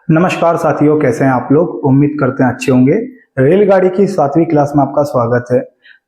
नमस्कार साथियों, कैसे हैं आप लोग। उम्मीद करते हैं अच्छे होंगे। रेलगाड़ी की 7वीं क्लास में आपका स्वागत है।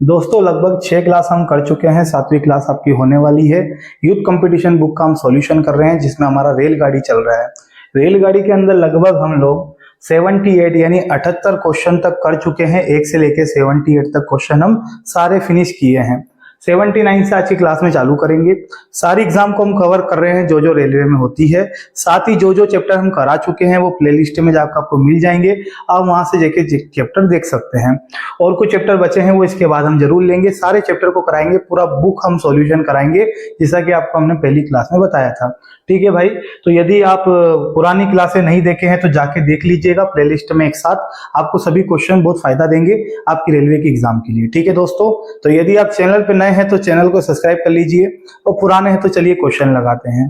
दोस्तों, लगभग 6 क्लास हम कर चुके हैं। 7वीं क्लास आपकी होने वाली है। यूथ कंपटीशन बुक का हम सॉल्यूशन कर रहे हैं, जिसमें हमारा रेलगाड़ी चल रहा है। रेलगाड़ी के अंदर लगभग हम लोग 78 यानी 78 क्वेश्चन तक कर चुके हैं। 1 से लेके 78 तक क्वेश्चन हम सारे फिनिश किए हैं। 79 से आज की क्लास में चालू करेंगे। सारी एग्जाम को हम कवर कर रहे हैं जो जो रेलवे में होती है। साथ ही जो जो चैप्टर हम करा चुके हैं वो प्लेलिस्ट में जाकर आपको मिल जाएंगे। आप वहां से जाके चैप्टर देख सकते हैं। और कुछ चैप्टर बचे हैं वो इसके बाद हम जरूर लेंगे। सारे चैप्टर को कराएंगे, पूरा बुक हम सॉल्यूशन कराएंगे, जैसा कि आपको हमने पहली क्लास में बताया था। ठीक है भाई, तो यदि आप पुरानी क्लासें नहीं देखे हैं तो जाके देख लीजिएगा प्लेलिस्ट में एक साथ। आपको सभी क्वेश्चन बहुत फायदा देंगे आपकी रेलवे की एग्जाम के लिए। ठीक है दोस्तों, तो यदि आप चैनल पे नए हैं तो चैनल को सब्सक्राइब कर लीजिए, और पुराने हैं तो चलिए क्वेश्चन लगाते हैं।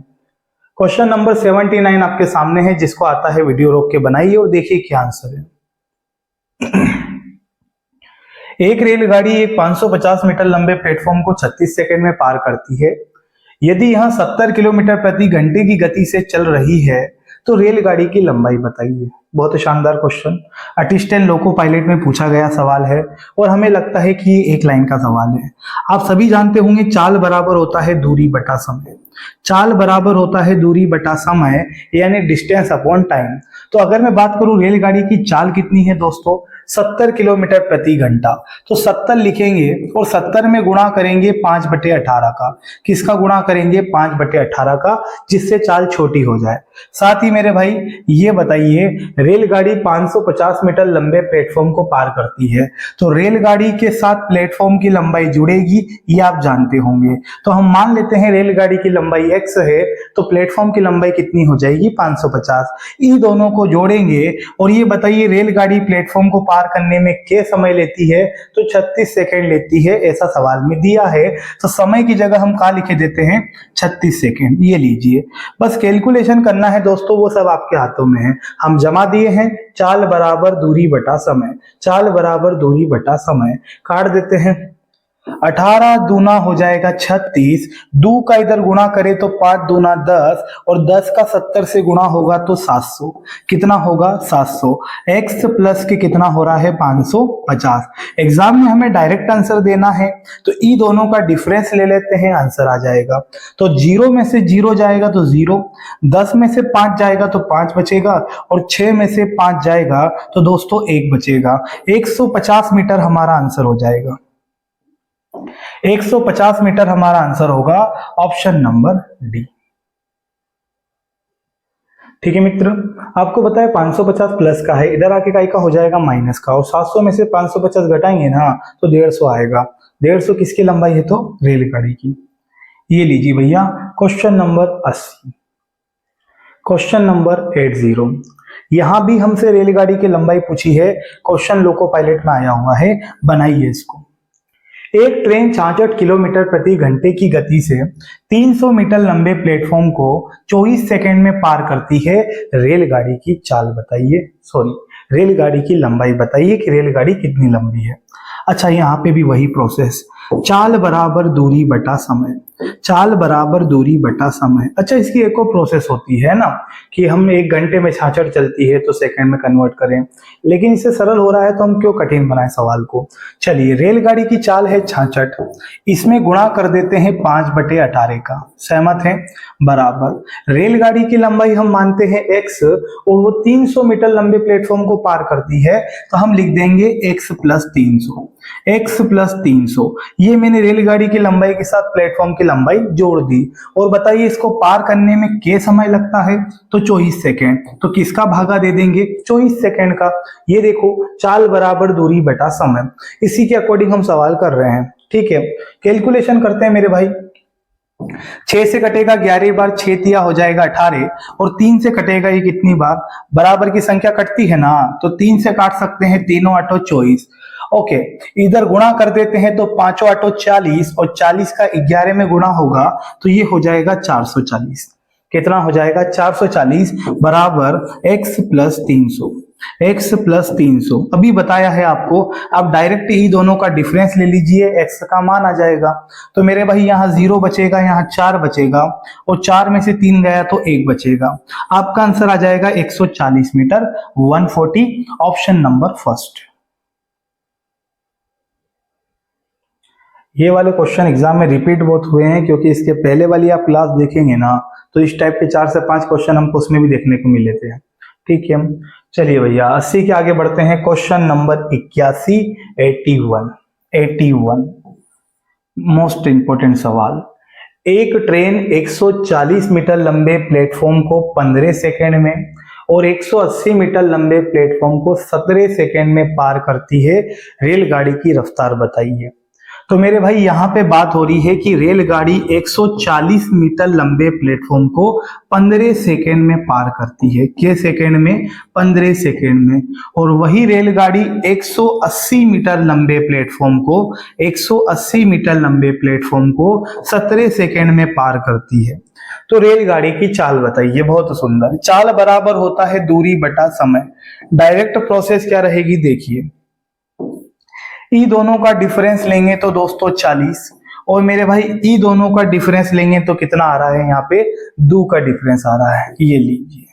क्वेश्चन नंबर 79 आपके सामने है, जिसको आता है वीडियो रोक के बनाइए और देखिए क्या आंसर है। एक रेलगाड़ी एक 550 मीटर लंबे प्लेटफॉर्म को 36 सेकंड में पार करती है। यदि यह 70 किलोमीटर प्रति घंटे की गति से चल रही है तो रेलगाड़ी की लंबाई बताइए। बहुत शानदार क्वेश्चन, असिस्टेंट लोको पायलट में पूछा गया सवाल है, और हमें लगता है कि ये एक लाइन का सवाल है। आप सभी जानते होंगे चाल बराबर होता है दूरी बटा समय। चाल बराबर होता है दूरी बटा समय, यानी डिस्टेंस अपॉन टाइम। तो अगर मैं बात करूं रेलगाड़ी की चाल कितनी है दोस्तों, 70 किलोमीटर प्रति घंटा। तो 70 लिखेंगे और 70 में गुणा करेंगे 5/18 का। किसका गुणा करेंगे? 5/18 का, जिससे चाल छोटी हो जाए। साथ ही मेरे भाई ये बताइए, रेलगाड़ी 550 मीटर लंबे प्लेटफॉर्म को पार करती है, तो रेलगाड़ी के साथ प्लेटफॉर्म की लंबाई जुड़ेगी, ये आप जानते होंगे। तो हम मान लेते हैं रेलगाड़ी की लंबाई x है, तो प्लेटफॉर्म की लंबाई कितनी हो जाएगी? 550। इन दोनों को जोड़ेंगे और ये बताइए रेलगाड़ी प्लेटफॉर्म को पार करने में क्या समय लेती है? तो 36 सेकंड लेती है, ऐसा सवाल में दिया है। तो समय की जगह हम क्या लिखे देते हैं? 36 सेकंड। ये लीजिए, बस कैलकुलेशन करना है दोस्तों, वो सब आपके हाथों में है। हम जमा दिए हैं, चाल बराबर दूरी बटा समय। चाल बराबर दूरी बटा समय काट देते हैं। 18 दूना हो जाएगा 36, 2 का इधर गुणा करे तो 5 दूना 10, और 10 का 70 से गुणा होगा तो 700। कितना होगा? 700। x प्लस के कितना हो रहा है? 550। एग्जाम में हमें डायरेक्ट आंसर देना है, तो ई दोनों का डिफरेंस ले लेते हैं, आंसर आ जाएगा। तो 0 में से 0 जाएगा तो 0, 10 में से 5 जाएगा तो 5 बचेगा, और 6 में से 5 जाएगा तो दोस्तों 1 बचेगा। 150 मीटर हमारा आंसर हो जाएगा। 150 मीटर हमारा आंसर होगा, ऑप्शन नंबर डी। ठीक है मित्र, आपको बताया 550 प्लस का है, इधर आके का हो जाएगा माइनस का, और 700 में से 550 घटाएंगे ना तो 150 आएगा। 150 किसकी लंबाई है? तो रेलगाड़ी की। ये लीजिए भैया क्वेश्चन नंबर 80। क्वेश्चन नंबर 80, यहां भी हमसे रेलगाड़ी की लंबाई पूछी है। क्वेश्चन लोको पायलट में आया हुआ है, बनाइए इसको। एक ट्रेन 66 किलोमीटर प्रति घंटे की गति से 300 मीटर लंबे प्लेटफॉर्म को 24 सेकंड में पार करती है। रेलगाड़ी की चाल बताइए, रेलगाड़ी की लंबाई बताइए कि रेलगाड़ी कितनी लंबी है। अच्छा, यहाँ पे भी वही प्रोसेस, चाल बराबर दूरी बटा समय। चाल बराबर दूरी बटा समय। अच्छा, इसकी एक और प्रोसेस होती है ना कि हम 1 घंटे में 66 चलती है तो सेकंड में कन्वर्ट करें, लेकिन इससे सरल हो रहा है तो हम क्यों कठिन बनाएं सवाल को। चलिए, रेलगाड़ी की चाल है 66, इसमें गुणा कर देते हैं 5/18 का। सहमत हैं? बराबर रेलगाड़ी की लंबाई हम मानते हैं x, और वो 300 मीटर लंबे प्लेटफॉर्म को पार करती है, तो हम लिख देंगे x + 300। x + 300, ये मैंने रेलगाड़ी की लंबाई के साथ प्लेटफॉर्म की लंबाई जोड़ दी। और बताइए इसको पार करने में क्या समय लगता है? तो 24 सेकंड। तो किसका भागा दे देंगे? 24 सेकंड का। ये देखो, चाल बराबर दूरी बटा समय, इसी के अकॉर्डिंग हम सवाल कर रहे हैं। ठीक है, कैलकुलेशन करते हैं मेरे भाई। 6 से कटेगा 11 बार, 6 तिया हो जाएगा 18, और 3 से कटेगा ये कितनी बार? बराबर की संख्या कटती है ना, तो 3 से काट सकते हैं, 3 8 24। ओके, इधर गुणा कर देते हैं तो 5 8 40, और 40 का 11 में गुणा होगा तो ये हो जाएगा 440। कितना हो जाएगा? 440 बराबर x + 300। x plus 300। अभी बताया है आपको, आप डायरेक्ट ही दोनों का डिफरेंस ले लीजिए, x का मान आ जाएगा। तो मेरे भाई यहाँ 0 बचेगा, यहाँ 4 बचेगा, और 4 में से 3 गया तो 1 बचेगा। आपका आंसर आ जाएगा 140 मीटर, 140, ऑप्शन नंबर फर्स्ट। ये वाले क्वेश्चन एग्जाम में रिपीट बहुत हुए हैं, क्योंकि इसके पहले वाली आप क्लास देखेंगे ना, तो इस टाइप के 4 से 5 क्वेश्चन हमको उसमें भी देखने को मिले थे। ठीक है, चलिए भैया 80 के आगे बढ़ते हैं। क्वेश्चन नंबर 81, 81 मोस्ट इंपोर्टेंट सवाल। एक ट्रेन 140 मीटर लंबे प्लेटफॉर्म को 15 सेकेंड में और 180 मीटर लंबे प्लेटफॉर्म को 17 सेकेंड में पार करती है, रेलगाड़ी की रफ्तार बताइए। तो मेरे भाई यहाँ पे बात हो रही है कि रेलगाड़ी 140 मीटर लंबे प्लेटफॉर्म को 15 सेकेंड में पार करती है। के सेकेंड में? 15 सेकेंड में। और वही रेलगाड़ी 180 मीटर लंबे प्लेटफॉर्म को 180 मीटर लंबे प्लेटफॉर्म को 17 सेकेंड में पार करती है। तो रेलगाड़ी की चाल बताइए। बहुत सुंदर। चाल बराबर होता है दूरी बटा समय। डायरेक्ट प्रोसेस क्या रहेगी देखिए, ई दोनों का डिफरेंस लेंगे तो दोस्तों 40, और मेरे भाई ई दोनों का डिफरेंस लेंगे तो कितना आ रहा है, यहाँ पे 2 का डिफरेंस आ रहा है। ये लीजिए,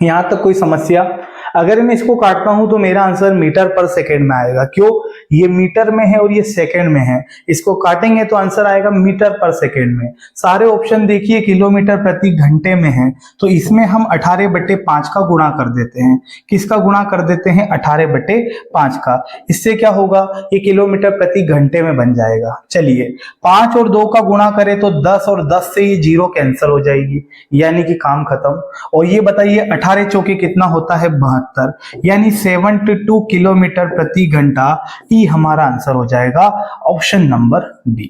यहां तक कोई समस्या? अगर मैं इसको काटता हूं तो मेरा आंसर मीटर पर सेकेंड में आएगा। क्यों? ये मीटर में है और ये सेकेंड में है। इसको काटेंगे तो आंसर आएगा मीटर पर सेकेंड में। सारे ऑप्शन देखिए किलोमीटर प्रति घंटे में है, तो इसमें हम 18/5 का गुणा कर देते हैं। किसका गुणा कर देते हैं? 18/5 का। इससे क्या होगा, ये किलोमीटर प्रति घंटे में बन जाएगा। चलिए 5 और 2 का गुणा करें तो 10, और 10 से ये 0 कैंसिल हो जाएगी, यानी कि काम खत्म। और ये बताइए 18 चौके कितना होता है? 72, यानी 72 किलोमीटर प्रति घंटा। ई हमारा आंसर हो जाएगा ऑप्शन नंबर बी।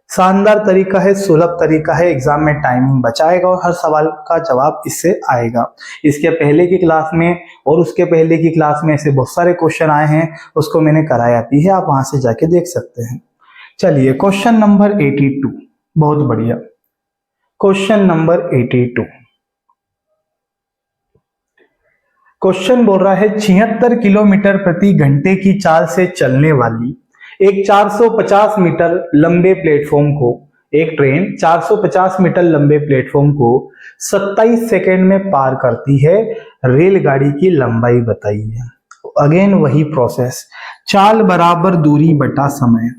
शानदार तरीका है, सुलभ तरीका है, एग्जाम में टाइमिंग बचाएगा और हर सवाल का जवाब इससे आएगा। इसके पहले की क्लास में और उसके पहले की क्लास में ऐसे बहुत सारे क्वेश्चन आए हैं, उसको मैंने कराया भी है, आप वहां से जाके देख सकते हैं। चलिए क्वेश्चन नंबर 82, बहुत बढ़िया। क्वेश्चन नंबर 82, क्वेश्चन बोल रहा है 76 किलोमीटर प्रति घंटे की चाल से चलने वाली एक 450 मीटर लंबे प्लेटफॉर्म को, एक ट्रेन 450 मीटर लंबे प्लेटफॉर्म को 27 सेकेंड में पार करती है, रेलगाड़ी की लंबाई बताइए। अगेन वही प्रोसेस, चाल बराबर दूरी बटा समय।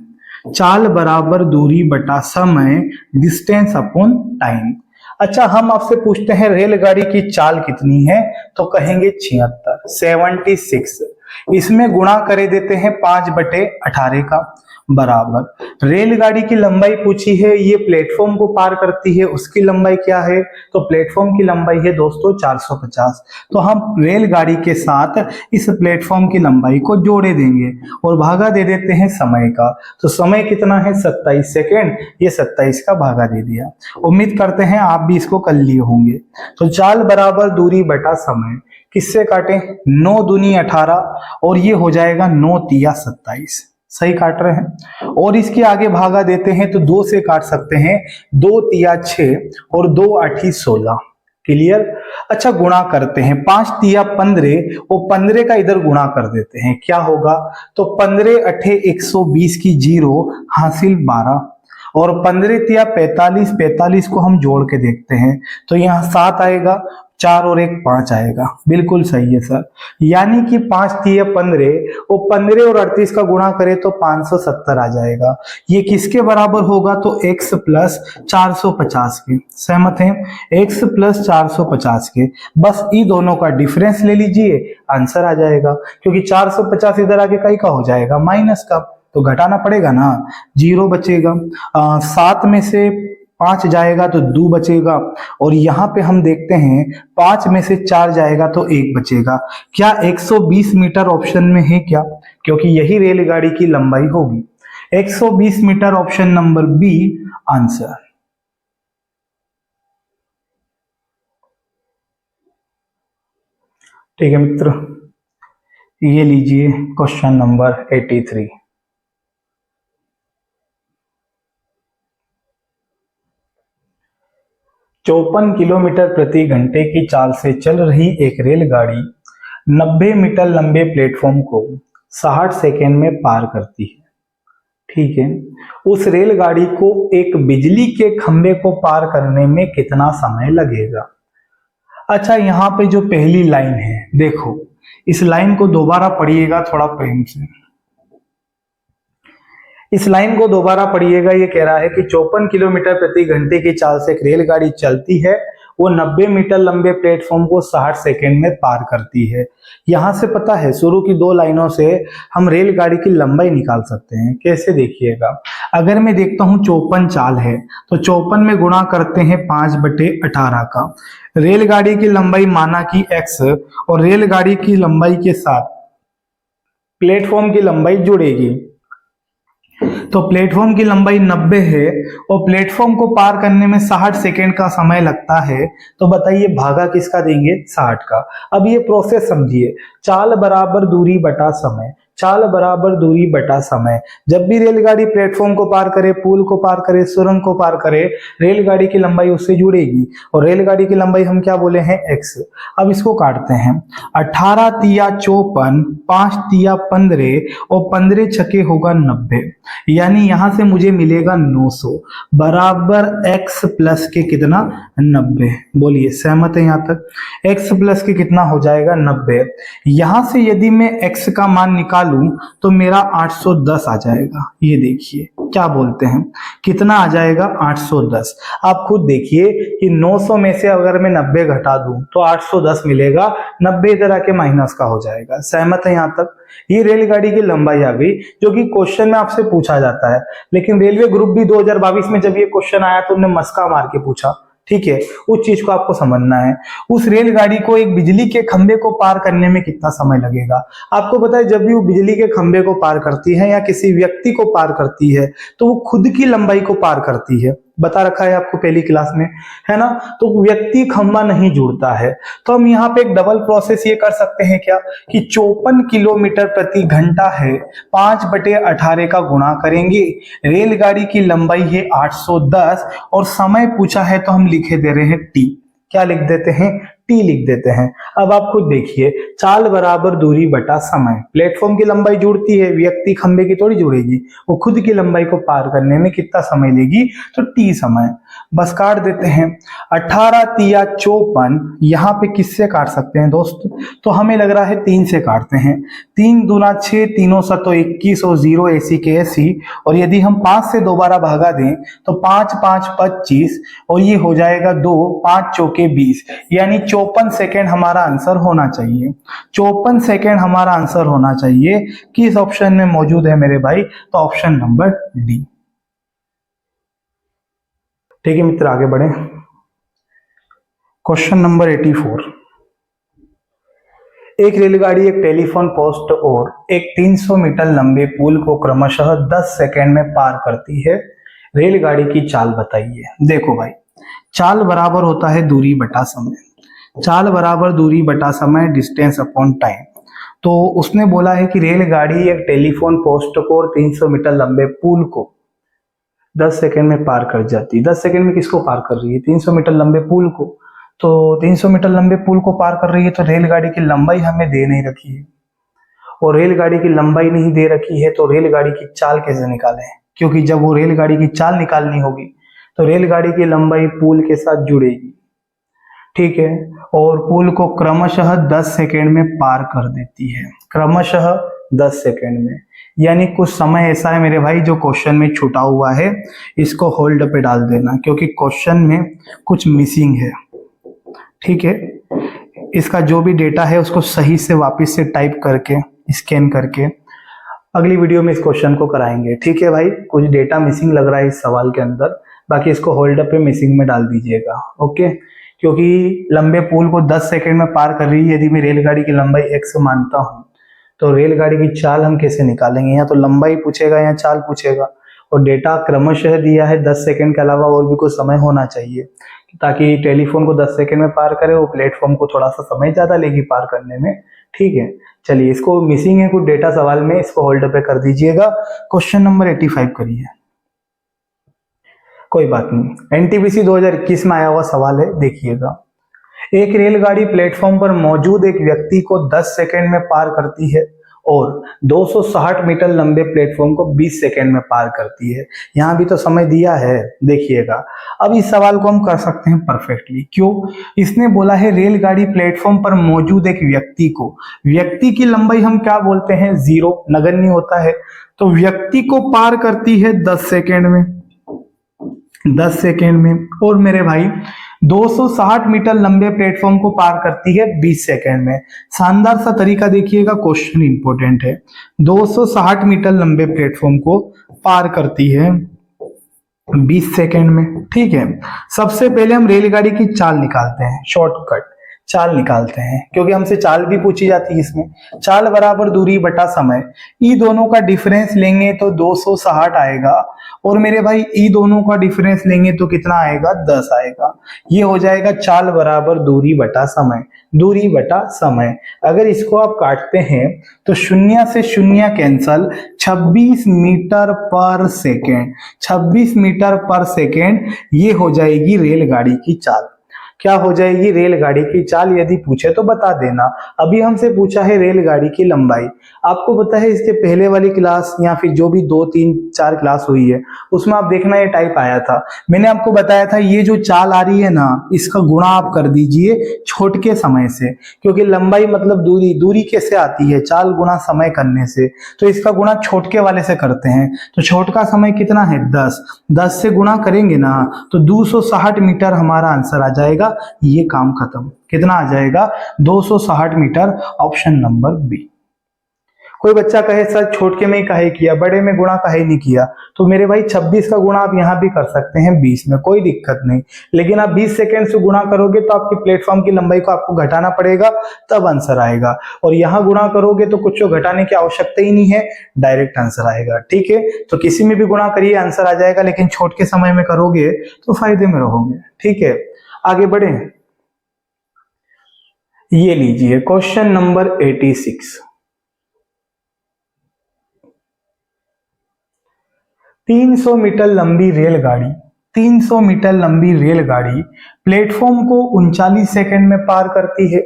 चाल बराबर दूरी बटा समय, डिस्टेंस अपॉन टाइम। अच्छा, हम आपसे पूछते हैं रेलगाड़ी की चाल कितनी है, तो कहेंगे 76। इसमें गुणा करे देते हैं 5/18 का, बराबर रेलगाड़ी की लंबाई पूछी है, ये प्लेटफॉर्म को पार करती है, उसकी लंबाई क्या है, तो प्लेटफॉर्म की लंबाई है दोस्तों 450। तो हम रेलगाड़ी के साथ इस प्लेटफॉर्म की लंबाई को जोड़े देंगे और भागा दे देते हैं समय का। तो समय कितना है? 27 सेकेंड। ये 27 का भागा दे दिया। उम्मीद करते हैं आप भी इसको कर लिए होंगे। तो चाल बराबर दूरी बटा समय, किससे काटें? 9 दूनी 18, और ये हो जाएगा 9 तिया 27। सही काट रहे हैं। और इसके आगे भागा देते हैं तो 2 से काट सकते हैं, 2 तिया 6 और 2 8 16। क्लियर? अच्छा, गुणा करते हैं, 5 तिया 15, वो 15 का इधर गुणा कर देते हैं, क्या होगा, तो 15 8 120 की 0 हासिल 12, और 15 तिया 45, 45 को हम जोड़ के देखते हैं तो यहाँ 7 आएगा, 4 और 1 5 आएगा। बिल्कुल सही है सर, यानी कि 5 तिया 15, वो 15 और 38 का गुणा करें तो 570 आ जाएगा। ये किसके बराबर होगा, तो x प्लस 450 के। सहमत हैं? x प्लस 450 के। बस ई दोनों का डिफरेंस ले लीजिए, आंसर आ जाएगा। क्योंकि 450 इधर आगे कई का हो जाएगा, माइनस का, तो घटाना पड़ेगा ना, 0 बचेगा। 7 में से 5 जाएगा तो 2 बचेगा, और यहां पे हम देखते हैं 5 में से 4 जाएगा तो 1 बचेगा। क्या 120 मीटर ऑप्शन में है क्या? क्योंकि यही रेलगाड़ी की लंबाई होगी। 120 metre, option number B answer. ठीक है मित्र, ये लीजिए क्वेश्चन नंबर 83। 54 किलोमीटर प्रति घंटे की चाल से चल रही एक रेलगाड़ी 90 मीटर लंबे प्लेटफॉर्म को 60 सेकेंड में पार करती है। ठीक है, उस रेलगाड़ी को एक बिजली के खंभे को पार करने में कितना समय लगेगा? अच्छा, यहाँ पे जो पहली लाइन है, देखो इस लाइन को दोबारा पढ़िएगा थोड़ा प्रेम से। इस लाइन को दोबारा पढ़िएगा। ये कह रहा है कि 54 किलोमीटर प्रति घंटे की चाल से एक रेलगाड़ी चलती है, वो 90 मीटर लंबे प्लेटफॉर्म को 60 सेकेंड में पार करती है। यहां से पता है शुरू की दो लाइनों से हम रेलगाड़ी की लंबाई निकाल सकते हैं। कैसे, देखिएगा। अगर मैं देखता हूं 54 चाल है तो 54 में गुणा करते हैं 5/18 का। रेलगाड़ी की लंबाई माना कि x और रेलगाड़ी की लंबाई के साथ प्लेटफॉर्म की लंबाई जुड़ेगी। तो प्लेटफॉर्म की लंबाई 90 है और प्लेटफॉर्म को पार करने में 60 सेकेंड का समय लगता है। तो बताइए भागा किसका देंगे? 60 का। अब ये प्रोसेस समझिए, चाल बराबर दूरी बटा समय, चाल बराबर दूरी बटा समय। जब भी रेलगाड़ी प्लेटफॉर्म को पार करे, पुल को पार करे, सुरंग को पार करे, रेलगाड़ी की लंबाई उससे जुड़ेगी और रेलगाड़ी की लंबाई हम क्या बोले हैं? x। अब इसको काटते हैं। 18 तिया 54, 5 तिया 15 और 15 छके होगा 90, यानी यहां से मुझे मिलेगा 900 बराबर x प्लस के कितना? 90। बोलिए सहमत है? यहां तक x प्लस के कितना हो जाएगा? 90। यहां से यदि मैं x का मान निकालूं तो मेरा 810 आ जाएगा। ये देखिए क्या बोलते हैं, कितना आ जाएगा? 810। आप खुद देखिए कि 900 में से अगर मैं 90 घटा दूं तो 810 मिलेगा, 90 इधर आके माइनस का हो जाएगा। सहमत है यहां तक? ये रेलगाड़ी की लंबाई आ गई, जो कि क्वेश्चन में आपसे पूछा जाता है। लेकिन रेलवे ग्रुप डी 2022 में जब ये क्वेश्चन आया तो उन्होंने मस्का मार के पूछा। ठीक है, उस चीज को आपको समझना है। उस रेलगाड़ी को एक बिजली के खंभे को पार करने में कितना समय लगेगा? आपको पता है, जब भी वो बिजली के खंभे को पार करती है या किसी व्यक्ति को पार करती है तो वो खुद की लंबाई को पार करती है। बता रखा है आपको पहली क्लास में, है ना? तो व्यक्ति खंभा नहीं जुड़ता है। तो हम यहाँ पे एक डबल प्रोसेस ये कर सकते हैं क्या कि 54 किलोमीटर प्रति घंटा है, 5/18 का गुणा करेंगे। रेलगाड़ी की लंबाई है 810 और समय पूछा है तो हम लिखे दे रहे हैं t। क्या लिख देते हैं? t लिख देते हैं। अब आप खुद देखिए, चाल बराबर दूरी बटा समय। प्लेटफॉर्म की लंबाई जुड़ती है, व्यक्ति खंबे की थोड़ी जुड़ेगी। वो खुद की लंबाई को पार करने में कितना समय लेगी? तो t समय। बस काट देते हैं। 18 तिया 54 यहाँ पे किससे काट सकते हैं दोस्त? तो हमें लग रहा है 3 से काटते हैं। 3 दूना 6, तीनों सतो 21 और 0 ऐसी के ऐसी। और यदि हम 5 से दोबारा भागा दें तो 5 5 25 और ये हो जाएगा 2, 5 चौके 20, यानी 54 सेकेंड हमारा आंसर होना चाहिए। 54 सेकेंड हमारा आंसर होना चाहिए। किस ऑप्शन में मौजूद है मेरे भाई? तो ऑप्शन नंबर डी। ठीक है मित्र, आगे बढ़े। Question number 84। एक रेलगाड़ी एक टेलीफोन पोस्ट और एक 300 मीटर लंबे पुल को क्रमशः 10 सेकेंड में पार करती है। रेलगाड़ी की चाल बताइए। देखो भाई, चाल बराबर होता है दूरी बटा समय। चाल बराबर दूरी बटा समय, डिस्टेंस अपॉन टाइम। तो उसने बोला है कि रेलगाड़ी एक टेलीफोन पोस्ट को और 300 मीटर लंबे पुल को 10 सेकेंड में पार कर जाती है। 10 सेकेंड में किसको पार कर रही है? 300 मीटर लंबे पुल को। तो 300 मीटर लंबे पुल को पार कर रही है, तो रेलगाड़ी की लंबाई हमें दे नहीं रखी है और रेलगाड़ी की लंबाई नहीं दे रखी है तो रेलगाड़ी की चाल कैसे निकालें? क्योंकि जब वो रेलगाड़ी की चाल निकालनी होगी तो रेलगाड़ी की लंबाई पुल के साथ जुड़ेगी। ठीक है, और पुल को क्रमशः 10 सेकेंड में पार कर देती है। क्रमशः 10 सेकेंड में, यानी कुछ समय ऐसा है मेरे भाई जो क्वेश्चन में छूटा हुआ है, इसको होल्ड पे डाल देना क्योंकि क्वेश्चन में कुछ मिसिंग है। ठीक है, इसका जो भी डेटा है उसको सही से वापस से टाइप करके स्कैन करके अगली वीडियो में इस क्वेश्चन को कराएंगे। ठीक है भाई, कुछ डेटा मिसिंग लग रहा है इस सवाल के अंदर, बाकी इसको होल्ड पे मिसिंग में डाल दीजिएगा। ओके, क्योंकि लंबे पुल को 10 सेकेंड में पार कर रही है, यदि मैं रेलगाड़ी की लंबाई x मानता हूं तो रेलगाड़ी की चाल हम कैसे निकालेंगे? या तो लंबाई पूछेगा या चाल पूछेगा, और डेटा क्रमशः दिया है 10 सेकेंड के अलावा और भी कुछ समय होना चाहिए ताकि टेलीफोन को 10 सेकेंड में पार करे, वो प्लेटफॉर्म को थोड़ा सा समय ज्यादा लेगी पार करने में। ठीक है, चलिए इसको मिसिंग है कुछ डेटा सवाल में, इसको होल्ड पे कर दीजिएगा। क्वेश्चन नंबर 85 करिए। कोई बात नहीं, एनटीपीसी 2021 में आया हुआ सवाल है, देखिएगा। एक रेलगाड़ी प्लेटफॉर्म पर मौजूद एक व्यक्ति को 10 सेकंड में पार करती है और 260 मीटर लंबे प्लेटफॉर्म को 20 सेकंड में पार करती है। यहां भी तो समय दिया है, देखिएगा। अब इस सवाल को हम कर सकते हैं परफेक्टली। क्यों? इसने बोला है रेलगाड़ी प्लेटफॉर्म पर मौजूद एक व्यक्ति को, व्यक्ति की लंबाई हम क्या बोलते हैं? जीरो, नगण्य होता है। तो व्यक्ति को पार करती है 10 सेकंड में, 10 सेकंड में। और मेरे भाई 260 मीटर लंबे प्लेटफॉर्म को पार करती है 20 सेकंड में। शानदार सा तरीका देखिएगा, क्वेश्चन इंपॉर्टेंट है। 260 मीटर लंबे प्लेटफॉर्म को पार करती है 20 सेकंड में, ठीक है। सबसे पहले हम रेलगाड़ी की चाल निकालते हैं, शॉर्टकट चाल निकालते हैं, क्योंकि हमसे चाल भी पूछी जाती है इसमें। चाल बराबर दूरी बटा समय, ई दोनों का डिफरेंस लेंगे तो 260 आएगा, और मेरे भाई ई दोनों का डिफरेंस लेंगे तो कितना आएगा? 10 आएगा। ये हो जाएगा चाल बराबर दूरी बटा समय, दूरी बटा समय। अगर इसको आप काटते हैं तो शून्य से शून्य कैंसल, 26 मीटर पर सेकेंड, 26 मीटर पर सेकेंड, ये हो जाएगी रेलगाड़ी की चाल। क्या हो जाएगी? रेलगाड़ी की चाल। यदि पूछे तो बता देना। अभी हमसे पूछा है रेलगाड़ी की लंबाई। आपको पता है इसके पहले वाली क्लास या फिर जो भी 2 3 4 क्लास हुई है उसमें आप देखना ये टाइप आया था। मैंने आपको बताया था ये जो चाल आ रही है ना, इसका गुणा आप कर दीजिए छोटे समय से, क्योंकि लंबाई मतलब दूरी, दूरी कैसे आती है? चाल गुणा समय करने से। तो इसका गुणा छोटके वाले से करते हैं। तो छोटका समय कितना है? 10, 10 से गुणा करेंगे ना तो 260 मीटर हमारा आंसर आ जाएगा। ये काम खत्म। कितना आ जाएगा? 260 मीटर, ऑप्शन नंबर बी। कोई बच्चा कहे सर छोटके में ही काहे किया, बड़े में गुणा काहे नहीं किया? तो मेरे भाई 26 का गुणा आप यहां भी कर सकते हैं 20 में, कोई दिक्कत नहीं। लेकिन आप 20 सेकंड से गुणा करोगे तो आपकी प्लेटफॉर्म की लंबाई को आपको घटाना पड़ेगा, तब आंसर आएगा। और यहां गुणा करोगे तो कुछ घटाने की आवश्यकता ही नहीं है, डायरेक्ट आंसर आएगा। ठीक है, तो किसी में भी गुणा करिए आंसर आ जाएगा, लेकिन छोटे समय में करोगे तो फायदे में रहोगे। ठीक है, आगे बढ़े। ये लीजिए क्वेश्चन नंबर 86। 300 मीटर लंबी रेलगाड़ी, 300 मीटर लंबी रेलगाड़ी प्लेटफॉर्म को 39 सेकंड में पार करती है,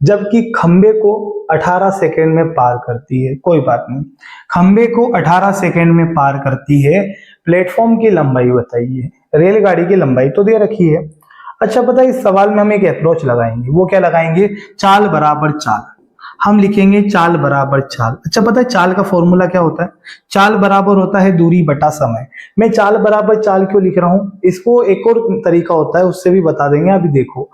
जबकि खंबे को 18 सेकंड में पार करती है। कोई बात नहीं, खंबे को 18 सेकंड में पार करती है। प्लेटफॉर्म की लंबाई बताइए। रेलगाड़ी की लंबाई तो दे रखी है। अच्छा पता है, इस सवाल में हम एक अप्रोच लगाएंगे। वो क्या लगाएंगे? चाल बराबर चाल। हम लिखेंगे चाल बराबर चाल। अच्छा पता है चाल का फॉर्मूला क्या होता है? चाल बराबर होता है दूरी बटा समय। मैं चाल बराबर चाल क्यों लिख रहा हूं, इसको एक और तरीका होता है, उससे भी बता देंगे। अभी देखो,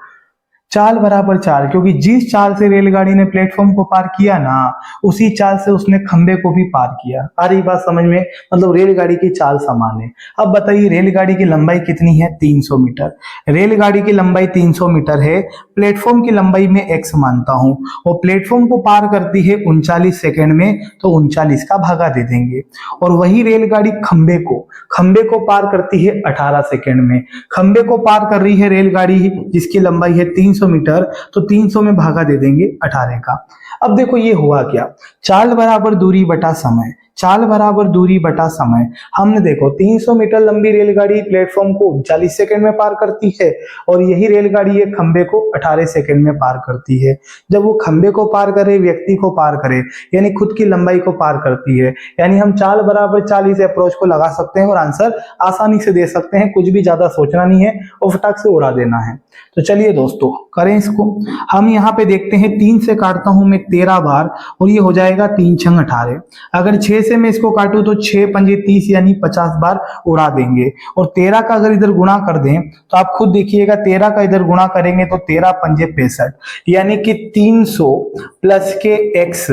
चाल बराबर चाल, क्योंकि जिस चाल से रेलगाड़ी ने प्लेटफॉर्म को पार किया ना, उसी चाल से उसने खंबे को भी पार किया। आ रही बात समझ में? मतलब रेलगाड़ी की चाल समान है। अब बताइए रेलगाड़ी की लंबाई कितनी है? 300 मीटर। रेलगाड़ी की लंबाई 300 मीटर है, प्लेटफॉर्म की लंबाई में x मानता हूं, और प्लेटफॉर्म को पार करती है 39 सेकंड में, तो 39 का भागा दे देंगे। और वही रेलगाड़ी खंबे को पार करती है 18 सेकंड में। खंबे को पार कर रही है रेलगाड़ी जिसकी लंबाई है 300 मीटर, तो 300 में भागा दे देंगे 18 का। अब देखो ये हुआ क्या? चाल बराबर दूरी बटा समय, चाल बराबर दूरी बटा समय। हमने देखो 300 मीटर लंबी रेलगाड़ी प्लेटफॉर्म को 39 सेकंड में पार करती है, और यही रेलगाड़ी एक खंबे को 18 सेकंड में पार करती है। जब वो खंबे को पार करे, व्यक्ति को पार करे, यानी खुद की लंबाई को पार करती है, यानी हम चाल बराबर चाल इस अप्रोच को लगा सकते हैं और आंसर आसानी से दे सकते हैं। कुछ भी ज्यादा सोचना नहीं है और फटाक से उड़ा देना है। तो चलिए दोस्तों करें इसको। हम यहाँ पे देखते हैं 3 से काटता हूं मैं 13 बार, और ये हो जाएगा 3 छंग 18। अगर 6 से मैं इसको काटूं तो 6 पंजे 30, यानी 50 बार उड़ा देंगे। और 13 का अगर इधर गुणा कर दें तो आप खुद देखिएगा, 13 का इधर गुणा करेंगे तो 13 पंजे 65, यानी कि 300 प्लस के x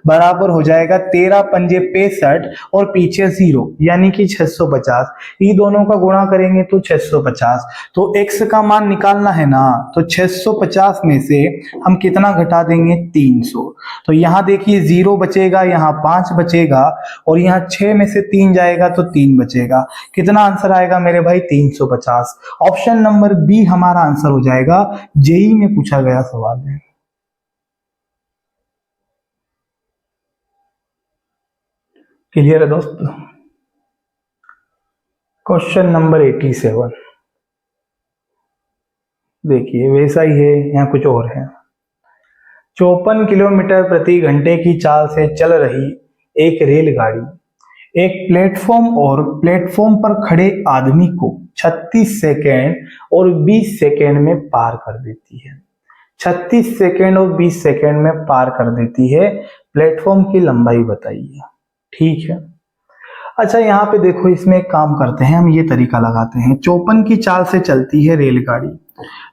बराबर हो जाएगा 13 पंजे 65 और पीछे 0, यानी कि 650। ये दोनों का गुणा करेंगे तो 650। तो x का मान निकालना है ना, तो 650 में से हम कितना घटा देंगे? 300। तो यहां देखिए 0 बचेगा, यहाँ 5 बचेगा, और यहाँ 6 में से 3 जाएगा तो 3 बचेगा। कितना आंसर आएगा मेरे भाई? 350। ऑप्शन नंबर बी हमारा आंसर हो जाएगा। जेई में पूछा गया सवाल है। क्लियर है दोस्तों? Question number 87। देखिए वैसा ही है, यहाँ कुछ और है। 54 किलोमीटर प्रति घंटे की चाल से चल रही एक रेलगाड़ी एक प्लेटफॉर्म और प्लेटफॉर्म पर खड़े आदमी को 36 सेकेंड और 20 सेकेंड में पार कर देती है। 36 सेकेंड और 20 सेकेंड में पार कर देती है। प्लेटफॉर्म की लंबाई बताइए। ठीक है, अच्छा यहाँ पे देखो, इसमें एक काम करते हैं हम, ये तरीका लगाते हैं। 54 की चाल से चलती है रेलगाड़ी,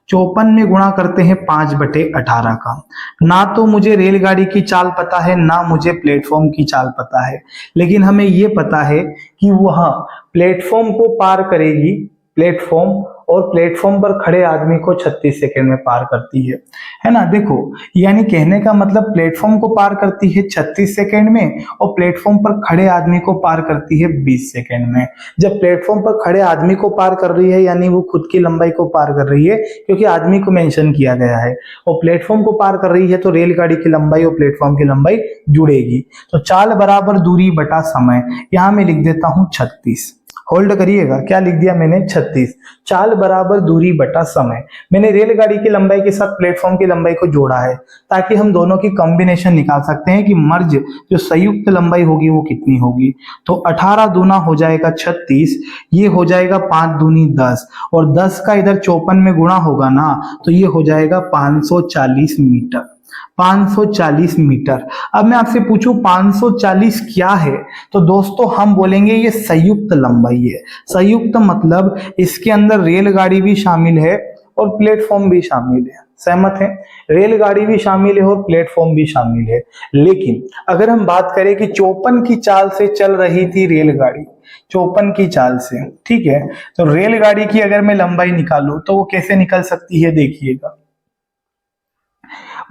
54 में गुणा करते हैं 5/18 का। ना तो मुझे रेलगाड़ी की चाल पता है, ना मुझे प्लेटफॉर्म की चाल पता है, लेकिन हमें ये पता है कि वह प्लेटफॉर्म को पार करेगी, प्लेटफॉर्म, और प्लेटफॉर्म पर खड़े आदमी को 36 सेकेंड में पार करती है ना। देखो, यानी कहने का मतलब प्लेटफॉर्म को पार करती है 36 सेकेंड में और प्लेटफॉर्म पर खड़े आदमी को पार करती है 20 सेकेंड में। जब प्लेटफॉर्म पर खड़े आदमी को पार कर रही है यानी वो खुद की लंबाई को पार कर रही है, क्योंकि आदमी को मेंशन किया गया है, और प्लेटफॉर्म को पार कर रही है तो रेलगाड़ी की लंबाई और प्लेटफॉर्म की लंबाई जुड़ेगी। तो चाल बराबर दूरी बटा समय, यहां मैं लिख देता हूं 36। होल्ड करिएगा, क्या लिख दिया मैंने? 36। चाल बराबर दूरी बटा समय, मैंने रेलगाड़ी की लंबाई के साथ प्लेटफॉर्म की लंबाई को जोड़ा है ताकि हम दोनों की कॉम्बिनेशन निकाल सकते हैं कि मर्ज जो संयुक्त लंबाई होगी वो कितनी होगी। तो 18 दूना हो जाएगा 36, ये हो जाएगा 5 दूनी 10, और 10 का इधर 54 में गुणा होगा ना, तो ये हो जाएगा 540 मीटर। 540 मीटर। अब मैं आपसे पूछूं 540 क्या है, तो दोस्तों हम बोलेंगे ये संयुक्त लंबाई है। संयुक्त मतलब इसके अंदर रेलगाड़ी भी शामिल है और प्लेटफॉर्म भी शामिल है। सहमत है? रेलगाड़ी भी शामिल है और प्लेटफॉर्म भी शामिल है। लेकिन अगर हम बात करें कि 54 की चाल से चल रही थी रेलगाड़ी, 54 की चाल से, ठीक है, तो रेलगाड़ी की अगर मैं लंबाई निकालूं तो वो कैसे निकल सकती है, देखिएगा।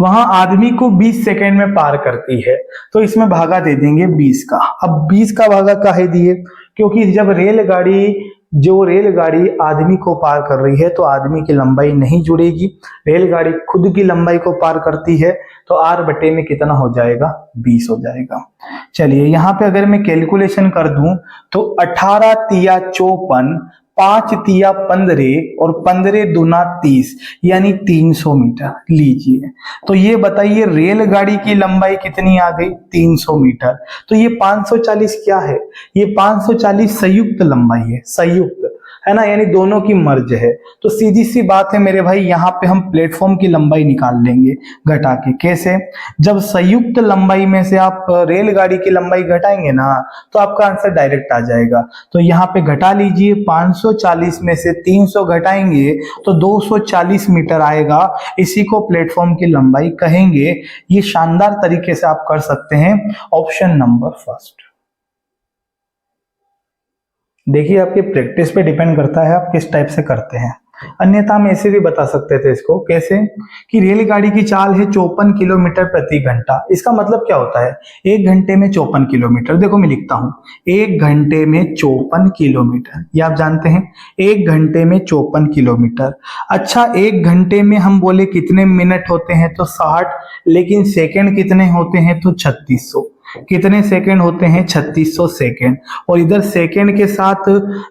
वहां आदमी को 20 सेकेंड में पार करती है, तो इसमें भागा दे देंगे 20 का। अब 20 का भागा काहे दिए? क्योंकि जब रेलगाड़ी आदमी को पार कर रही है तो आदमी की लंबाई नहीं जुड़ेगी, रेलगाड़ी खुद की लंबाई को पार करती है, तो आर बटे में कितना हो जाएगा? 20 हो जाएगा। चलिए यहाँ पे अगर मैं कैलकुलेशन कर दूं तो 18 तिया 54, 5 तिया 15 और 15 दूना 30, यानी 300 मीटर लीजिए। तो ये बताइए रेलगाड़ी की लंबाई कितनी आ गई? 300 मीटर। तो ये 540 क्या है? ये 540 संयुक्त लंबाई है, संयुक्त है ना, यानी दोनों की मर्ज है। तो सीधी सी बात है मेरे भाई, यहाँ पे हम प्लेटफॉर्म की लंबाई निकाल लेंगे घटा के। कैसे? जब संयुक्त लंबाई में से आप रेलगाड़ी की लंबाई घटाएंगे ना, तो आपका आंसर डायरेक्ट आ जाएगा। तो यहाँ पे घटा लीजिए, 540 में से 300 घटाएंगे तो 240 मीटर आएगा। इसी को प्लेटफॉर्म की लंबाई कहेंगे। ये शानदार तरीके से आप कर सकते हैं। Option number first. देखिए आपकी प्रैक्टिस पे डिपेंड करता है आप किस टाइप से करते हैं। अन्यथा हम ऐसे भी बता सकते थे इसको। कैसे? कि रेलगाड़ी की चाल है 54 किलोमीटर प्रति घंटा। इसका मतलब क्या होता है? 1 घंटे में 54 किलोमीटर। देखो मैं लिखता हूं, 1 घंटे में 54 किलोमीटर, ये आप जानते हैं, 1 घंटे में 54 किलोमीटर। अच्छा, 1 घंटे में हम बोले कितने मिनट होते हैं? तो 60, लेकिन सेकेंड कितने होते हैं? तो 3600। कितने सेकंड होते हैं? 3600 सेकंड। और इधर सेकंड के साथ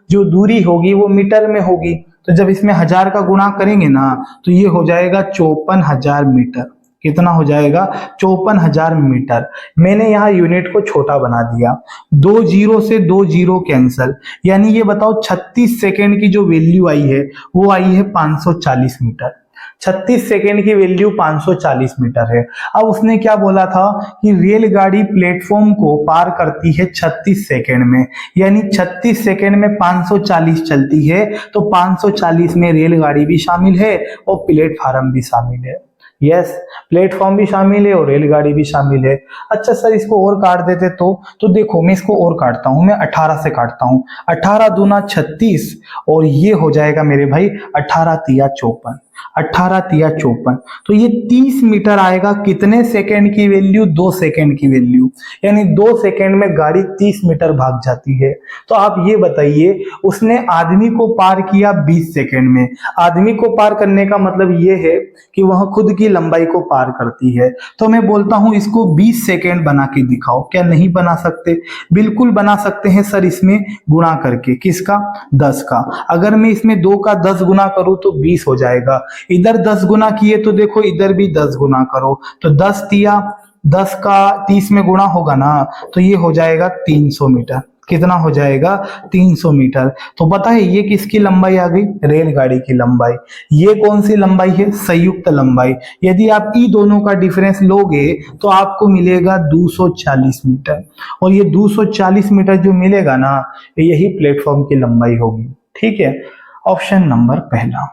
जो दूरी होगी वो मीटर में होगी, तो जब इसमें 1000 का गुणा करेंगे ना, तो ये हो जाएगा 54,000 मीटर। कितना हो जाएगा? 54,000 मीटर। मैंने यहाँ यूनिट को छोटा बना दिया, 2 जीरो से 2 जीरो कैंसल, यानी ये बताओ 36 सेकेंड की जो वैल्यू आई है वो आई है 540 मीटर। 36 सेकेंड की वैल्यू 540 मीटर है। अब उसने क्या बोला था कि रेलगाड़ी प्लेटफॉर्म को पार करती है 36 सेकेंड में, यानी 36 सेकेंड में 540 चलती है, तो 540 में रेलगाड़ी भी शामिल है और प्लेटफार्म भी शामिल है। यस, प्लेटफॉर्म भी शामिल है और रेलगाड़ी भी शामिल है। अच्छा सर इसको और काट देते तो देखो मैं इसको और काटता हूं, मैं 18 से काटता हूं। 18 दूना 36 और ये हो जाएगा मेरे भाई 18 तिया 54, 18 तिया 54। तो ये 30 मीटर आएगा। कितने सेकेंड की वैल्यू? 2 सेकेंड की वैल्यू, यानी 2 सेकेंड में गाड़ी 30 मीटर भाग जाती है। तो आप ये बताइए, उसने आदमी को पार किया 20 सेकेंड में। आदमी को पार करने का मतलब ये है कि वह खुद की लंबाई को पार करती है। तो मैं बोलता हूं इसको 20 सेकेंड बना के दिखाओ। क्या नहीं बना सकते? बिल्कुल बना सकते हैं सर, इसमें गुणा करके। किसका? 10 का। अगर मैं इसमें 2 का 10 गुना करूं तो 20 हो जाएगा। इधर 10 गुना किए तो देखो इधर भी 10 गुना करो, तो 10 तिया 10 का 30 में गुणा होगा ना, तो ये हो जाएगा 300 मीटर। कितना हो जाएगा? 300 मीटर। तो पता है ये किसकी लंबाई आ गई? रेलगाड़ी की लंबाई। ये कौन सी लंबाई है? संयुक्त लंबाई। यदि आप ई दोनों का डिफरेंस लोगे तो आपको मिलेगा 240 मीटर, और ये 240 मीटर जो मिलेगा ना, यही प्लेटफॉर्म की लंबाई होगी। ठीक है, ऑप्शन नंबर पहला।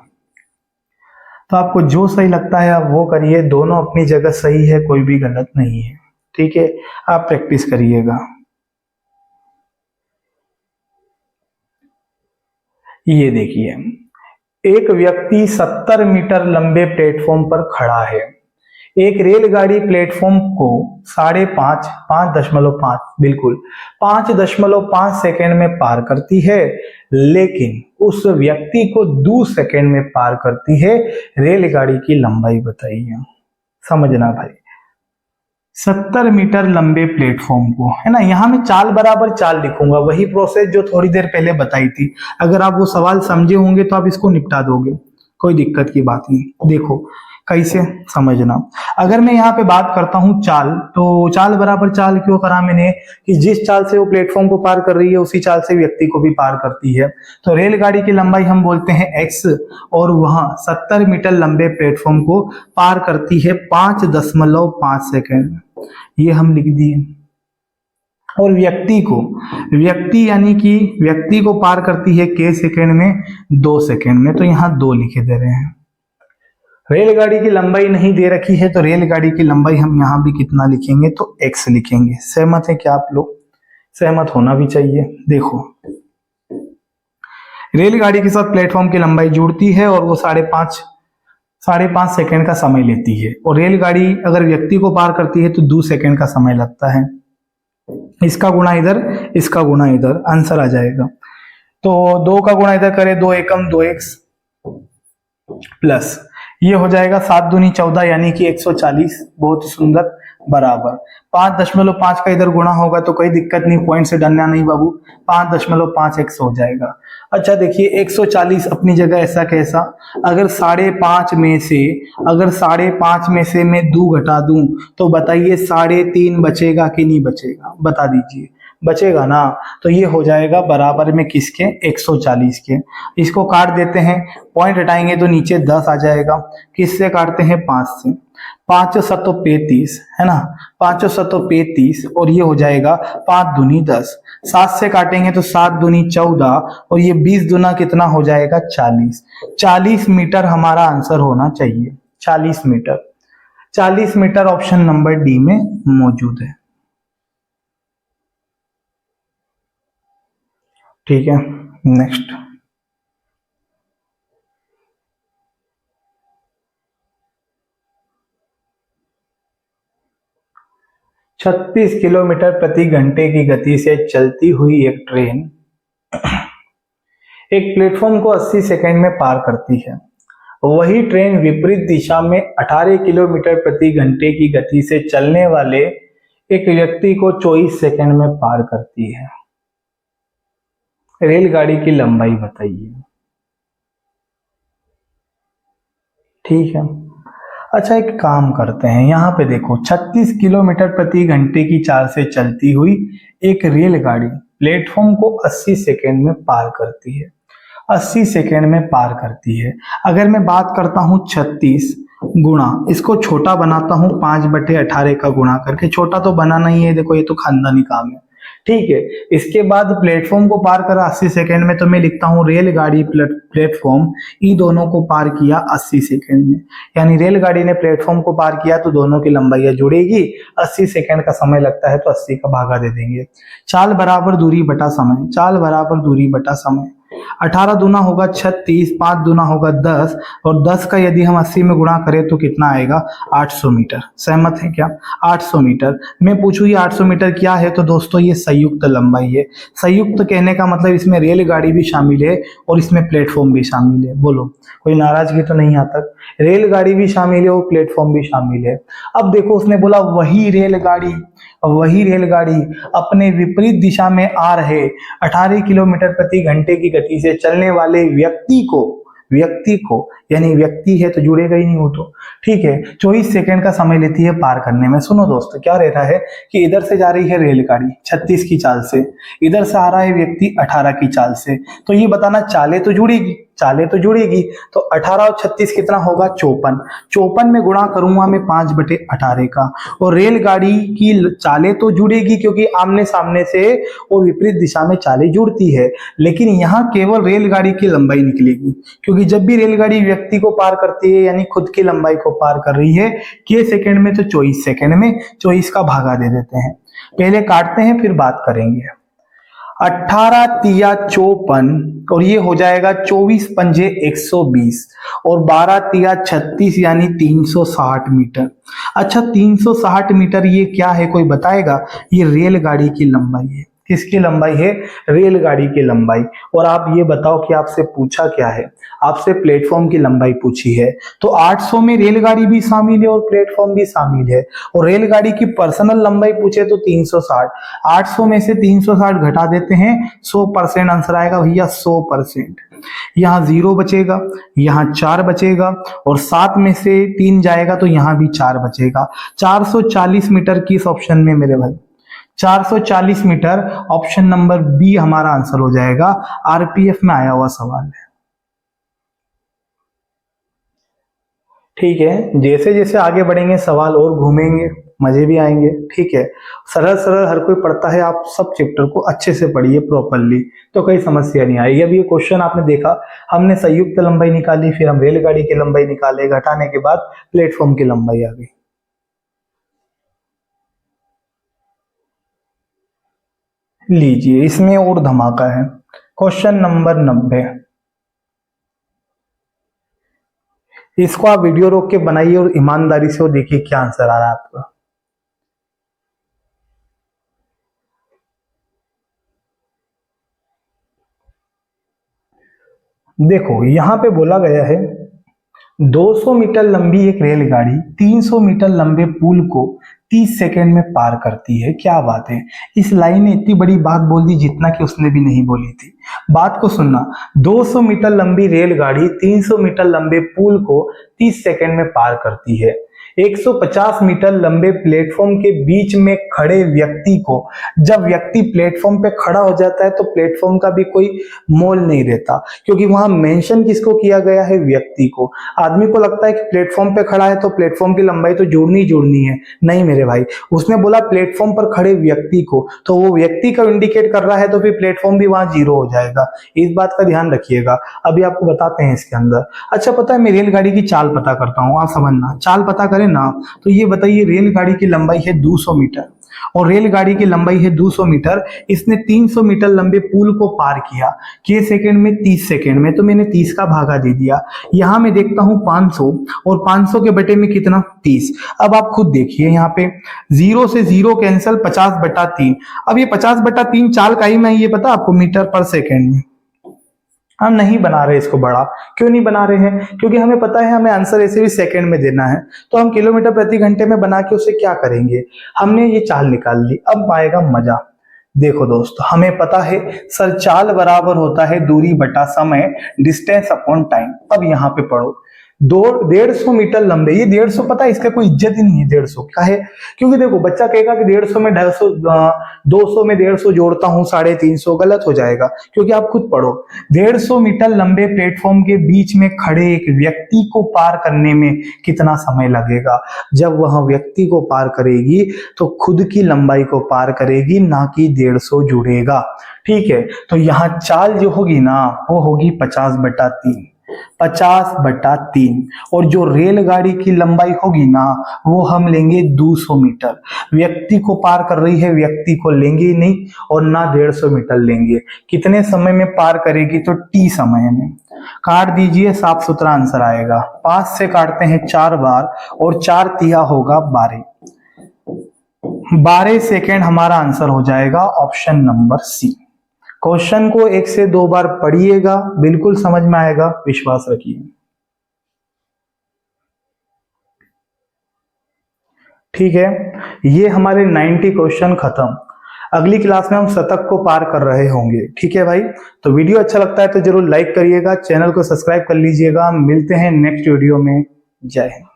तो आपको जो सही लगता है आप वो करिए, दोनों अपनी जगह सही है, कोई भी गलत नहीं है। ठीक है, आप प्रैक्टिस करिएगा। ये देखिए, एक व्यक्ति 70 मीटर लंबे प्लेटफॉर्म पर खड़ा है। एक रेलगाड़ी प्लेटफॉर्म को 5.5 बिल्कुल 5.5 सेकेंड में पार करती है, लेकिन उस व्यक्ति को 2 सेकेंड में पार करती है। रेलगाड़ी की लंबाई बताइए। समझना भाई, 70 मीटर लंबे प्लेटफॉर्म को, है ना, यहां मैं चाल बराबर चाल लिखूंगा, वही प्रोसेस जो थोड़ी देर पहले बताई थी। अगर आप वो सवाल समझे होंगे तो आप इसको निपटा दोगे, कोई दिक्कत की बात नहीं। देखो कैसे समझना। अगर मैं यहाँ पे बात करता हूँ चाल, तो चाल बराबर चाल क्यों करा मैंने? कि जिस चाल से वो प्लेटफॉर्म को पार कर रही है उसी चाल से व्यक्ति को भी पार करती है। तो रेलगाड़ी की लंबाई हम बोलते हैं x, और वहां 70 मीटर लंबे प्लेटफॉर्म को पार करती है 5.5 सेकेंड। ये हम लिख दिए। और व्यक्ति यानी कि व्यक्ति को पार करती है k सेकेंड में? 2 सेकेंड में, तो यहाँ 2 लिखे दे रहे हैं। रेलगाड़ी की लंबाई नहीं दे रखी है, तो रेलगाड़ी की लंबाई हम यहां भी कितना लिखेंगे? तो x लिखेंगे। सहमत है क्या आप लोग? सहमत होना भी चाहिए। देखो, रेलगाड़ी के साथ प्लेटफॉर्म की लंबाई जुड़ती है और वो 5.5 सेकेंड का समय लेती है, और रेलगाड़ी अगर व्यक्ति को पार करती है तो 2 सेकेंड का समय लगता है। इसका गुणा इधर, इसका गुणा इधर, आंसर आ जाएगा। तो 2 का गुणा इधर करें, 2 एकम 2x प्लस ये हो जाएगा 7 दूनी 14 यानी कि 140। बहुत सुंदर, बराबर 5.5 का इधर गुणा होगा तो कोई दिक्कत नहीं, पॉइंट से डरना नहीं बाबू, 5.5x हो जाएगा। अच्छा देखिए, 140 अपनी जगह ऐसा कैसा? अगर 5.5 में से मैं 2 घटा दूं तो बताइए 3.5 बचेगा कि नहीं बचेगा? बता दीजिए। बचेगा ना, तो ये हो जाएगा बराबर में किसके? 140 के। इसको काट देते हैं, पॉइंट हटाएंगे तो नीचे 10 आ जाएगा। किससे काटते हैं? 5 से। 5 7 35, है ना, 5 7 35, और ये हो जाएगा 5 दूनी 10। 7 से काटेंगे तो 7 दूनी 14, और ये 20 दूना कितना हो जाएगा? 40। 40 मीटर हमारा आंसर होना चाहिए। 40 metre. 40 metre option number D में मौजूद है। ठीक है, नेक्स्ट। छत्तीस किलोमीटर प्रति घंटे की गति से चलती हुई एक ट्रेन एक प्लेटफॉर्म को 80 सेकंड में पार करती है। वही ट्रेन विपरीत दिशा में 18 किलोमीटर प्रति घंटे की गति से चलने वाले एक व्यक्ति को 24 सेकंड में पार करती है। रेलगाड़ी की लंबाई बताइए। ठीक है, अच्छा एक काम करते हैं, यहाँ पे देखो 36 किलोमीटर प्रति घंटे की चाल से चलती हुई एक रेलगाड़ी प्लेटफॉर्म को 80 सेकंड में पार करती है। 80 सेकंड में पार करती है। अगर मैं बात करता हूँ 36 गुणा, इसको छोटा बनाता हूँ 5/18 का गुणा करके। छोटा तो बनाना ही है, देखो ये तो खानदानी काम है। ठीक है, इसके बाद प्लेटफॉर्म को पार करा 80 सेकंड में, तो मैं लिखता हूँ रेलगाड़ी प्लेटफॉर्म इन दोनों को पार किया 80 सेकंड में। यानी रेलगाड़ी ने प्लेटफॉर्म को पार किया तो दोनों की लंबाई जुड़ेगी। 80 सेकंड का समय लगता है तो 80 का भागा दे देंगे। चाल बराबर दूरी बटा समय, चाल बराबर दूरी बटा समय। 18 दूना होगा 36, 5 दूना होगा 10, और 10 का यदि हम 80 में गुणा करें तो कितना आएगा? 800 मीटर। सहमत है क्या? 800 मीटर। मैं पूछूं ये 800 मीटर क्या है? तो दोस्तों ये संयुक्त लंबाई है। संयुक्त कहने का मतलब इसमें रेलगाड़ी भी शामिल है और इसमें प्लेटफॉर्म भी शामिल है। बोलो, कोई नाराजगी तो नहीं? यहाँ तक रेलगाड़ी भी शामिल है और प्लेटफॉर्म भी शामिल है। अब देखो उसने बोला वही रेलगाड़ी अपने विपरीत दिशा में आ रहे 18 किलोमीटर प्रति घंटे की गति से चलने वाले व्यक्ति को व्यक्ति को, यानी व्यक्ति है तो जुड़ेगा ही नहीं वो तो, ठीक है। 24 सेकंड का समय लेती है पार करने में। सुनो दोस्तों, क्या रह रहा है कि इधर से जा रही है रेलगाड़ी 36 की चाल से, इधर से आ रहा है व्यक्ति 18 की चाल से, तो ये बताना चालें तो जुड़ेगी, चालें तो जुड़ेगी, तो 18 और 36 कितना होगा 54, 54 में गुणा करूंगा मैं 5/18 का। और रेलगाड़ी की चालें तो जुड़ेगी क्योंकि आमने सामने से और विपरीत दिशा में चालें जुड़ती है, लेकिन यहाँ केवल रेलगाड़ी की लंबाई निकलेगी, क्योंकि जब भी रेलगाड़ी व्यक्ति को पार करती है यानी खुद की लंबाई को पार कर रही है के सेकंड में, तो 24 सेकंड में 24 का भागा दे देते हैं। पहले काटते हैं फिर बात करेंगे। 18 तिया 54 और ये हो जाएगा 24 पंजे 120 और 12 तिया 36 यानी 360 मीटर। अच्छा 360 मीटर ये क्या है कोई बताएगा? ये रेलगाड़ी की लंबाई है। किसकी लंबाई है? रेलगाड़ी की लंबाई। और आप ये बताओ कि आपसे पूछा क्या है? आपसे प्लेटफॉर्म की लंबाई पूछी है, तो 800 में रेलगाड़ी भी शामिल है और प्लेटफॉर्म भी शामिल है, और रेलगाड़ी की पर्सनल लंबाई पूछे तो 360। 800 में से 360 घटा देते हैं, 100% आंसर आएगा भैया, 100%। यहाँ 0 बचेगा, यहाँ 4 बचेगा, और 7 में से 3 जाएगा तो यहाँ भी 4 बचेगा। 440 मीटर किस ऑप्शन में मेरे भाई? 440 मीटर ऑप्शन नंबर बी हमारा आंसर हो जाएगा। आरपीएफ में आया हुआ सवाल है, ठीक है। जैसे जैसे आगे बढ़ेंगे सवाल और घूमेंगे, मजे भी आएंगे, ठीक है। सरल सरल हर कोई पढ़ता है, आप सब चैप्टर को अच्छे से पढ़िए प्रॉपरली, तो कोई समस्या नहीं आएगी। अब ये क्वेश्चन आपने देखा, हमने संयुक्त लंबाई निकाली, फिर हम रेलगाड़ी की लंबाई निकाले, घटाने के बाद प्लेटफॉर्म की लंबाई आ गई। लीजिए इसमें और धमाका है। क्वेश्चन नंबर 90, इसको आप वीडियो रोक के बनाइए और ईमानदारी से वो देखिए क्या आंसर आ रहा है आपका। देखो यहां पे बोला गया है 200 मीटर लंबी एक रेलगाड़ी 300 मीटर लंबे पुल को 30 सेकंड में पार करती है। क्या बात है, इस लाइन ने इतनी बड़ी बात बोल दी जितना कि उसने भी नहीं बोली थी। बात को सुनना, 200 मीटर लंबी रेलगाड़ी 300 मीटर लंबे पुल को 30 सेकंड में पार करती है। 150 मीटर लंबे प्लेटफॉर्म के बीच में खड़े व्यक्ति को, जब व्यक्ति प्लेटफॉर्म पे खड़ा हो जाता है तो प्लेटफॉर्म का भी कोई मोल नहीं रहता, क्योंकि वहां मेंशन किसको किया गया है? व्यक्ति को। आदमी को लगता है कि प्लेटफॉर्म पे खड़ा है तो प्लेटफॉर्म की लंबाई तो जोड़नी जोड़नी है, नहीं मेरे भाई, उसने बोला प्लेटफॉर्म पर खड़े व्यक्ति को, तो वो व्यक्ति को इंडिकेट कर रहा है, तो फिर प्लेटफॉर्म भी वहां 0 हो जाएगा। इस बात का ध्यान रखिएगा। अभी आपको बताते हैं इसके अंदर। अच्छा पता है, मैं रेलगाड़ी की चाल पता करता हूँ, आप समझना। चाल पता करें ना, तो ये बताइए रेलगाड़ी की लंबाई है 200 मीटर, और रेलगाड़ी की लंबाई है 200 मीटर, इसने 300 मीटर लंबे पुल को पार किया के सेकंड में, 30 सेकंड में, तो मैंने 30 का भागा दे दिया। यहां मैं देखता हूं 500, और 500 के बटे में कितना? 30। अब आप खुद देखिए यहाँ पे 0 से 0 कैंसिल, 50/3। अब ये 50/3 चाल का ही मैं, ये पता आपको, मीटर पर सेकेंड में। हम नहीं बना रहे इसको बड़ा, क्यों नहीं बना रहे हैं? क्योंकि हमें पता है हमें आंसर ऐसे भी सेकंड में देना है, तो हम किलोमीटर प्रति घंटे में बना के उसे क्या करेंगे? हमने ये चाल निकाल ली, अब आएगा मजा। देखो दोस्तों, हमें पता है सर चाल बराबर होता है दूरी बटा समय, डिस्टेंस अपॉन टाइम। अब यहाँ पे पढ़ो, 150 मीटर लंबे, ये 150 पता है इसका कोई इज्जत ही नहीं है 150 का है, क्योंकि देखो बच्चा कहेगा कि 150 में 250, 200 में 150 जोड़ता हूं 350, गलत हो जाएगा, क्योंकि आप खुद पढ़ो। 150 मीटर लंबे प्लेटफॉर्म के बीच में खड़े एक व्यक्ति को पार करने में कितना समय लगेगा? जब वह व्यक्ति को पार करेगी तो खुद की लंबाई को पार करेगी, ना कि 150 जुड़ेगा, ठीक है। तो यहाँ चाल जो होगी ना वो होगी 50/3, 50/3, और जो रेलगाड़ी की लंबाई होगी ना वो हम लेंगे 200 मीटर। व्यक्ति को पार कर रही है, व्यक्ति को लेंगे ही नहीं, और ना 150 मीटर लेंगे। कितने समय में पार करेगी? तो टी समय में। काट दीजिए, साफ सुथरा आंसर आएगा। 5 से काटते हैं 4 बार, और 4 तिया होगा 12, 12 सेकेंड हमारा आंसर हो जाएगा ऑप्शन नंबर सी। क्वेश्चन को 1 से 2 बार पढ़िएगा, बिल्कुल समझ में आएगा, विश्वास रखिए, ठीक है। ये हमारे 90 क्वेश्चन खत्म। अगली क्लास में हम शतक को पार कर रहे होंगे। ठीक है भाई, तो वीडियो अच्छा लगता है तो जरूर लाइक करिएगा, चैनल को सब्सक्राइब कर लीजिएगा। मिलते हैं नेक्स्ट वीडियो में। जय हिंद।